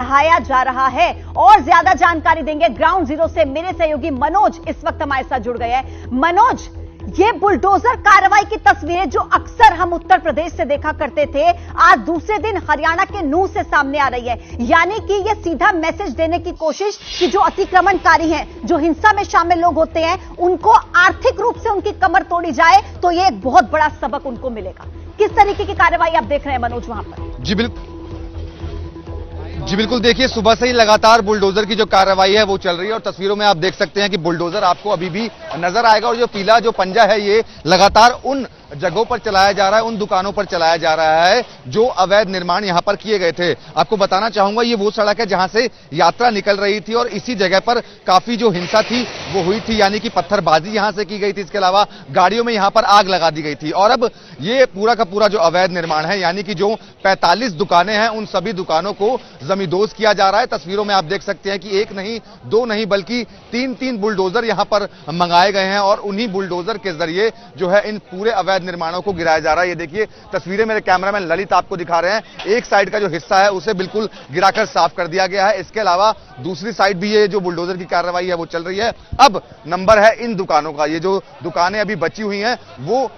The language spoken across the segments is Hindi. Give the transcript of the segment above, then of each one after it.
बढ़ाया जा रहा है। और ज्यादा जानकारी देंगे ग्राउंड जीरो से मेरे सहयोगी मनोज इस वक्त हमारे साथ जुड़ गए हैं। मनोज, ये बुलडोजर कार्रवाई की तस्वीरें जो अक्सर हम उत्तर प्रदेश से देखा करते थे, आज दूसरे दिन हरियाणा के नूह से सामने आ रही है। यानी कि ये सीधा मैसेज देने की कोशिश कि जो अतिक्रमणकारी हैं, जो हिंसा में शामिल लोग होते हैं, उनको आर्थिक रूप से उनकी कमर तोड़ी जाए तो ये एक बहुत बड़ा सबक उनको मिलेगा। किस तरीके की कार्रवाई आप देख रहे हैं मनोज वहां पर? जी बिल्कुल, देखिए सुबह से ही लगातार बुलडोजर की जो कार्रवाई है वो चल रही है और तस्वीरों में आप देख सकते हैं कि बुलडोजर आपको अभी भी नजर आएगा और जो पीला जो पंजा है ये लगातार उन जगहों पर चलाया जा रहा है, उन दुकानों पर चलाया जा रहा है जो अवैध निर्माण यहां पर किए गए थे। आपको बताना चाहूंगा ये वो सड़क है जहां से यात्रा निकल रही थी और इसी जगह पर काफी जो हिंसा थी वो हुई थी, यानी कि पत्थरबाजी यहां से की गई थी। इसके अलावा गाड़ियों में यहां पर आग लगा दी गई थी और अब ये पूरा का पूरा जो अवैध निर्माण है, यानी कि जो 45 दुकानें हैं, उन सभी दुकानों को जमींदोज किया जा रहा है। तस्वीरों में आप देख सकते हैं कि एक नहीं, दो नहीं, बल्कि तीन बुलडोजर यहां पर मंगाए गए हैं और उन्हीं बुलडोजर के जरिए जो है इन पूरे अवैध निर्माणों को गिराया जा रहा है। ये देखिए तस्वीरें मेरे कैमरामैन ललित आपको दिखा रहे हैं। एक साइड का जो हिस्सा है उसे बिल्कुल गिराकर साफ कर दिया गया है। इसके अलावा दूसरी साइड भी ये जो बुलडोजर की कार्रवाई है वो चल रही है। अब नंबर है इन दुकानों का, ये जो दुकानें अभी बची हुई हैं वो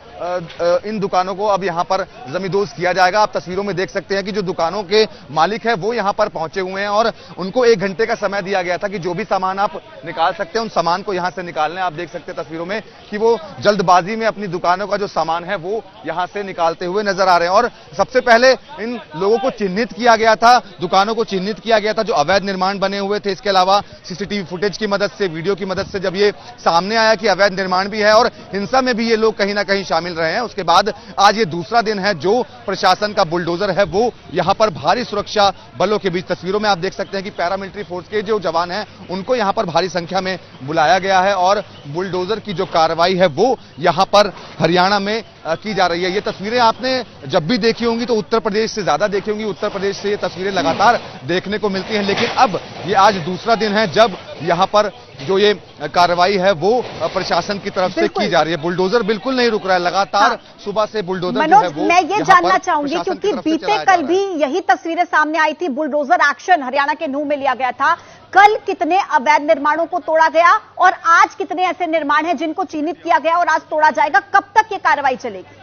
इन दुकानों को अब यहां पर जमींदोज किया जाएगा। आप तस्वीरों में देख सकते हैं कि जो दुकानों के मालिक हैं वो यहां पर पहुंचे हुए हैं और उनको 1 घंटे का समय दिया गया था कि जो भी सामान आप निकाल सकते हैं उन सामान को यहां से निकालने। आप देख सकते हैं तस्वीरों में कि वो जल्दबाजी में अपनी दुकानों का जो सामान है वो यहां से निकालते हुए नजर आ रहे हैं। और सबसे पहले इन लोगों को चिन्हित किया गया था, दुकानों को चिन्हित किया गया था जो अवैध निर्माण बने हुए थे। इसके अलावा सीसीटीवी फुटेज की मदद से, वीडियो की मदद से जब ये सामने आया कि अवैध निर्माण भी है और हिंसा में भी ये लोग कहीं ना कहीं शामिल रहे हैं, उसके बाद आज ये दूसरा दिन है जो प्रशासन का बुलडोजर है वो यहां पर भारी सुरक्षा बलों के बीच, तस्वीरों में आप देख सकते हैं कि पैरामिलिट्री फोर्स के जो जवान हैं उनको यहां पर भारी संख्या में बुलाया गया है और बुलडोजर की जो कार्रवाई है वो यहां पर हरियाणा में की जा रही है। ये तस्वीरें आपने जब भी देखी होंगी तो उत्तर प्रदेश से ज्यादा देखी होंगी। उत्तर प्रदेश से ये तस्वीरें लगातार देखने को मिलती हैं, लेकिन अब ये आज दूसरा दिन है जब यहां पर जो ये कार्रवाई है वो प्रशासन की तरफ से की जा रही है। बुलडोजर बिल्कुल नहीं रुक रहा है, लगातार सुबह से बुलडोजर जो है वो मैं ये जानना चाहूंगी क्योंकि बीते कल भी यही तस्वीरें सामने आई थी, बुलडोजर एक्शन हरियाणा के नूह में लिया गया था। कल कितने अवैध निर्माणों को तोड़ा गया और आज कितने ऐसे निर्माण हैं जिनको चिन्हित किया गया और आज तोड़ा जाएगा? कब तक ये कार्रवाई चलेगी?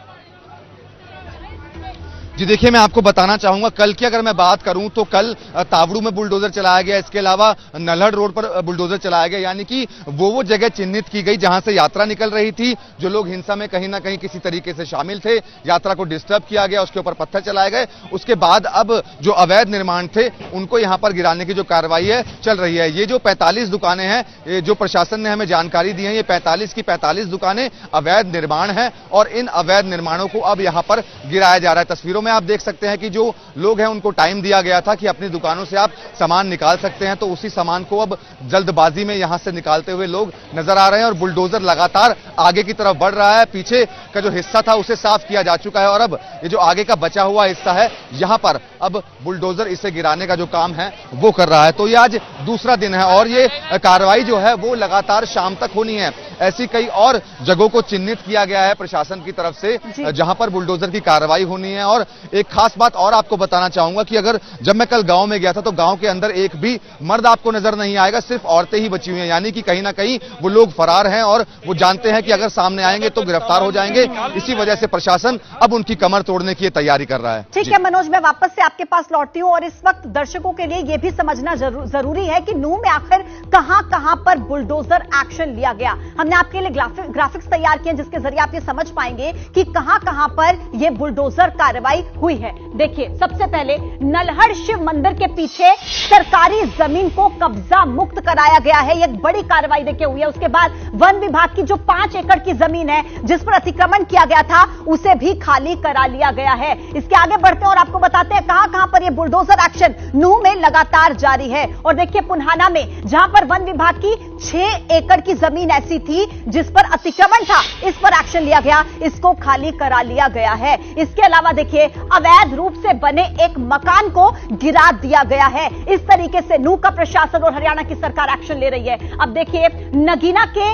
जी देखिए, मैं आपको बताना चाहूंगा कल की अगर मैं बात करूं तो कल तावड़ू में बुलडोजर चलाया गया, इसके अलावा नल्हड़ रोड पर बुलडोजर चलाया गया, यानी कि वो जगह चिन्हित की गई जहां से यात्रा निकल रही थी, जो लोग हिंसा में कहीं ना कहीं किसी तरीके से शामिल थे, यात्रा को डिस्टर्ब किया गया, उसके ऊपर पत्थर चलाए गए। उसके बाद अब जो अवैध निर्माण थे उनको यहां पर गिराने की जो कार्रवाई है चल रही है। ये जो 45 दुकानें हैं, जो प्रशासन ने हमें जानकारी दी है, ये 45 की 45 दुकानें अवैध निर्माण है और इन अवैध निर्माणों को अब यहां पर गिराया जा रहा है। तस्वीरों में आप देख सकते हैं कि जो लोग हैं उनको टाइम दिया गया था कि अपनी दुकानों से आप सामान निकाल सकते हैं, तो उसी सामान को अब जल्दबाजी में यहां से निकालते हुए लोग नजर आ रहे हैं और बुलडोजर लगातार आगे की तरफ बढ़ रहा है। पीछे का जो हिस्सा था उसे साफ किया जा चुका है और अब ये जो आगे का बचा हुआ हिस्सा है यहां पर अब बुलडोजर इसे गिराने का जो काम है वो कर रहा है। तो ये आज दूसरा दिन है और ये कार्रवाई जो है वो लगातार शाम तक होनी है। ऐसी कई और जगहों को चिन्हित किया गया है प्रशासन की तरफ से जहां पर बुलडोजर की कार्रवाई होनी है। और एक खास बात और आपको बताना चाहूंगा कि अगर जब मैं कल गांव में गया था तो गांव के अंदर एक भी मर्द आपको नजर नहीं आएगा, सिर्फ औरतें ही बची हुई हैं, यानी कि कहीं ना कहीं वो लोग फरार हैं और वो जानते हैं कि अगर सामने आएंगे तो गिरफ्तार हो जाएंगे। इसी वजह से प्रशासन अब उनकी कमर तोड़ने की तैयारी कर रहा है। ठीक है मनोज, मैं वापस से आपके पास लौटती हूं और इस वक्त दर्शकों के लिए यह भी समझना जरूरी है कि नूह में आखिर कहां पर बुलडोजर एक्शन लिया गया। हमने आपके लिए ग्राफिक्स तैयार किए जिसके जरिए आप ये समझ पाएंगे कि कहां पर यह बुलडोजर कार्रवाई हुई है। देखिए, सबसे पहले नल्हड़ शिव मंदिर के पीछे सरकारी जमीन को कब्जा मुक्त कराया गया है, एक बड़ी कार्रवाई देखिए हुई है। उसके बाद वन विभाग की जो 5 एकड़ की जमीन है जिस पर अतिक्रमण किया गया था उसे भी खाली करा लिया गया है। इसके आगे बढ़ते हैं और आपको बताते हैं कहां पर यह बुलडोजर एक्शन नूह में लगातार जारी है। और देखिए पुन्हाना में जहां पर वन विभाग की 6 एकड़ की जमीन ऐसी थी जिस पर अतिक्रमण था, इस पर एक्शन लिया गया, इसको खाली करा लिया गया है। इसके अलावा देखिए अवैध रूप से बने एक मकान को गिरा दिया गया है। इस तरीके से नूह का प्रशासन और हरियाणा की सरकार एक्शन ले रही है। अब देखिए नगीना के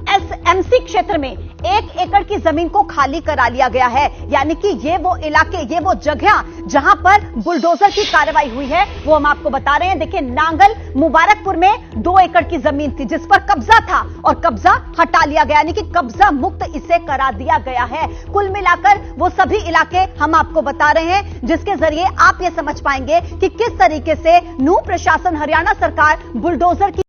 एसएमसी क्षेत्र में 1 एकड़ की जमीन को खाली करा लिया गया है। यानी कि ये वो इलाके, ये वो जगह जहां पर बुलडोजर की कार्रवाई हुई है, वो हम आपको बता रहे हैं। देखिए, नांगल मुबारकपुर में 2 एकड़ की जमीन थी जिस पर कब्जा था और कब्जा हटा लिया गया, यानी कि कब्जा मुक्त इसे करा दिया गया है। कुल मिलाकर वो सभी इलाके हम आपको बता रहे हैं जिसके जरिए आप ये समझ पाएंगे कि किस तरीके से नूह प्रशासन, हरियाणा सरकार बुलडोजर की